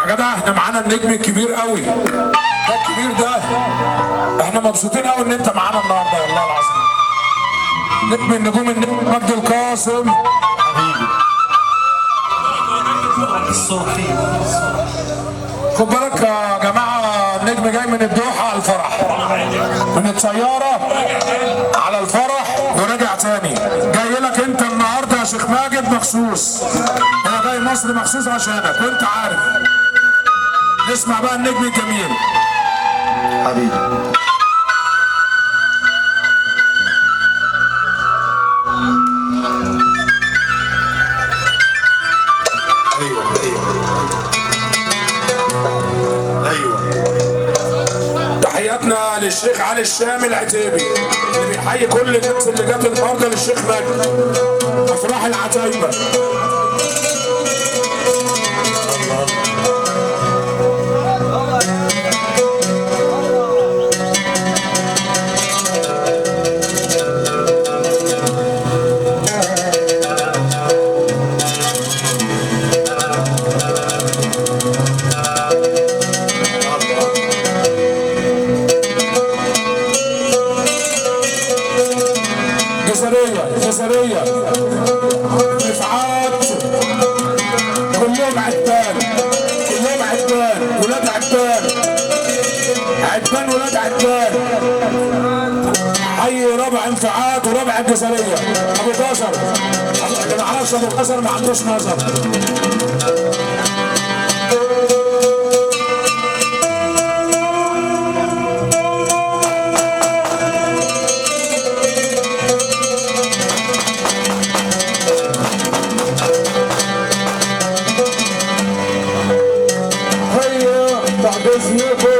جدع احنا معانا النجم الكبير قوي ده، الكبير ده احنا مبسوطين قوي ان انت معانا النهارده والله العظيم. نجم النجوم النجم مجدي القاسم حبيبي. خد بالك يا جماعه، النجم جاي من الدوحه على الفرح، من الطياره على الفرح ورجع تاني. جاي لك انت النهارده يا شيخ ماجد مخصوص، هو جاي مصر مخصوص عشانك وانت عارف. نسمع بقى النجم الجميل حبيبي. تحياتنا للشيخ علي الشامي العتيبي اللي بيحيي كل الناس اللي جت النهارده للشيخ مجدي افراح العتايبه. جزرية رفعات كلهم عتبان، كلهم عتبان ولاد عتبان، عتبان ولاد عتبان. حي ربع انفعات وربع الجزرية ابو قصر، اللي ما عرفش ابو قصر ما عندوش نظر.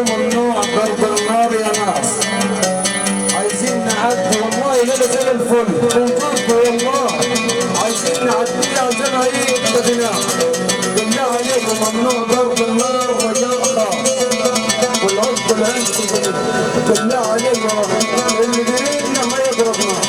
ممنوع ضرب النار يا ناس، عايزين نعدي والله ليلة زي الفل وضرب والله، عايزين نعديها زي ما هي ابتديناها. بالله عليكم ممنوع ضرب النار رجاء خاص والعرض الهندي. بالله عليكم اللي بيريدنا ما يضرب نار.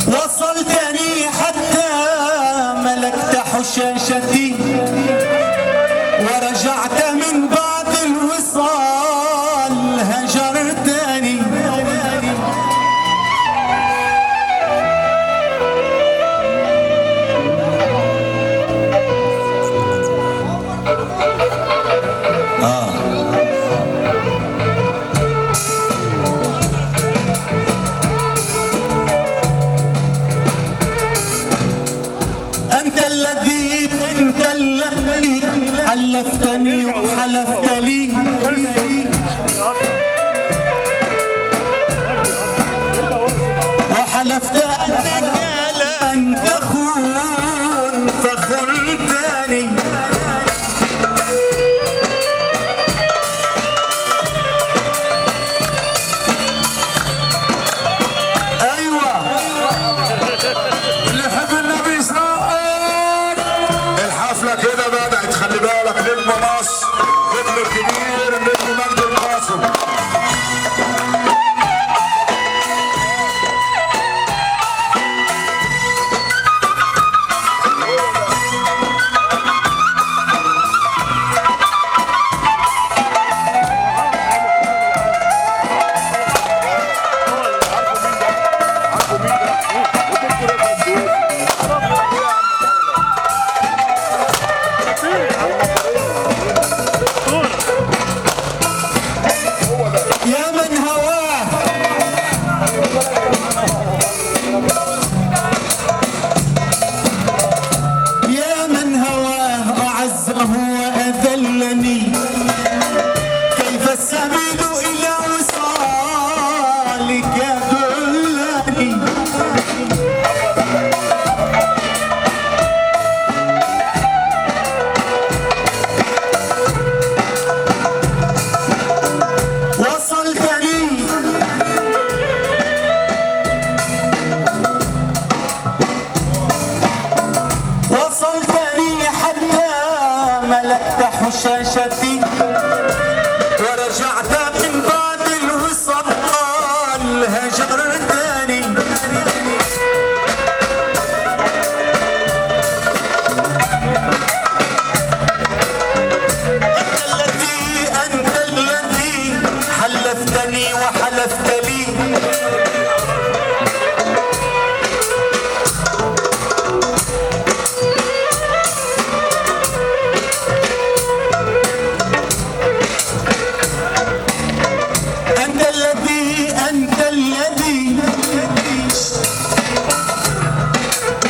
وصلتني حتى ملكت حشاشتي ورجعت من بعد الوصال هجرتني. حلفتني وحلفت لي وحلفت أنك لن تخون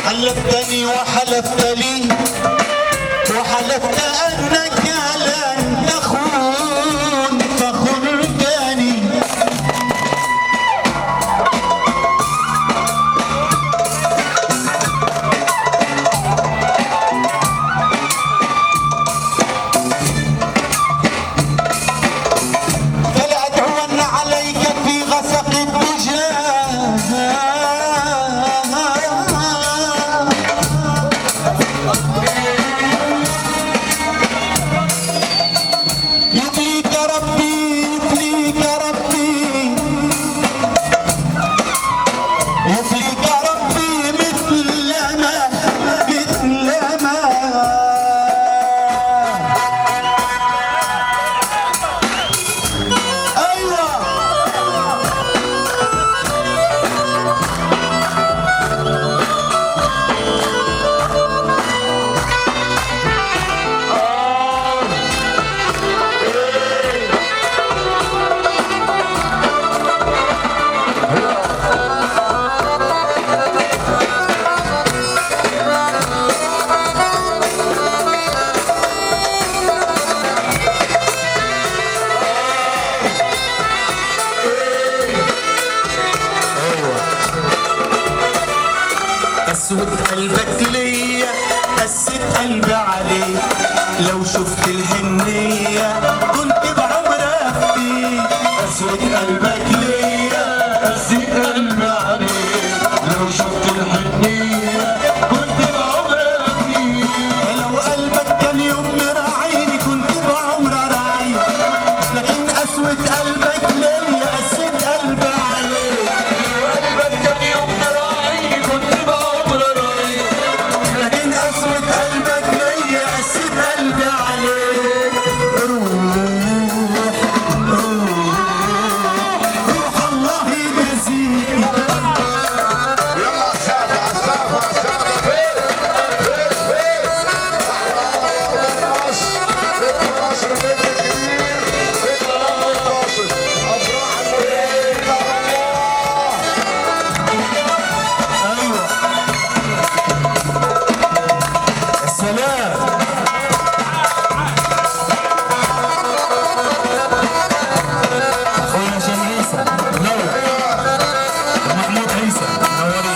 حلفتني وحلفت لي وحلفت أنك لن تخون فخنتني. فلأدعون عليك في غسق الدجى يبليك ربي يبليك ربي يبليك ربي مثل ما ايوه أسود قلبك ليا قسيت قلبي عليك لو شفت الحنية كنت بعمرك فيك. أسود قلبك ليا قسيت قلبي عليك لو شفت الحنية كنت بعمرك فيك. لو قلبك كان يوم مراعيني كنت بعمر راعيك لكن أسود قلبك ليا قسيت قلبي عليك. قلبك كان يوم مراعيني كنت بعمر راعيك لكن أسود قلبك ليا قسيت قلبي عليك. روح الله يجازيك. يلا سافر سافر سافر فين فين فين مصر فين مصر فين الكبير فين مصر افراح الليل يا الله. ايوه السلام. اخويا هشام عيسى منور. محمود عيسى منورين.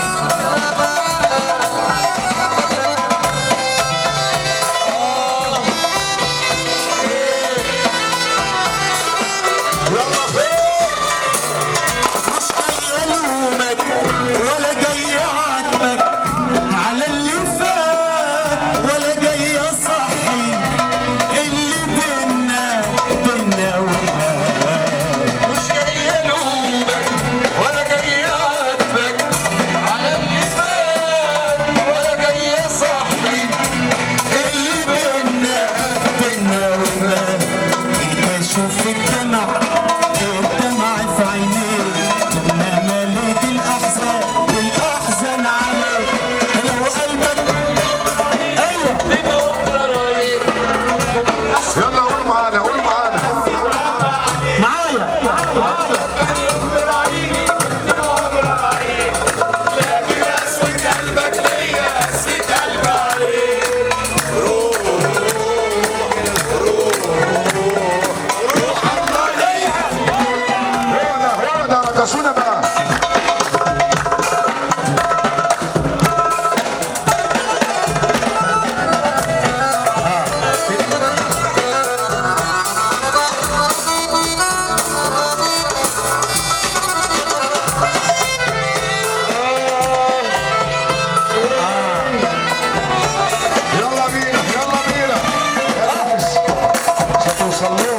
يلا فين مش جاي الومك ولا جاي اعاتبك على اللي فات ولا جاي اصحي اللي بينا وبينك. مش جاي الومك ولا جاي اعاتبك على اللي فات ولا جاي اصحي اللي بينا وبينك. اشوف الدمع في عينيك لما مليت الاحزان عليك. لو قلبك ايوه يلا قول معانا قول معانا معايا هو ده رقصونا بقى. يلا بينا يلا بينا يا ناس مش هتوصل لهم.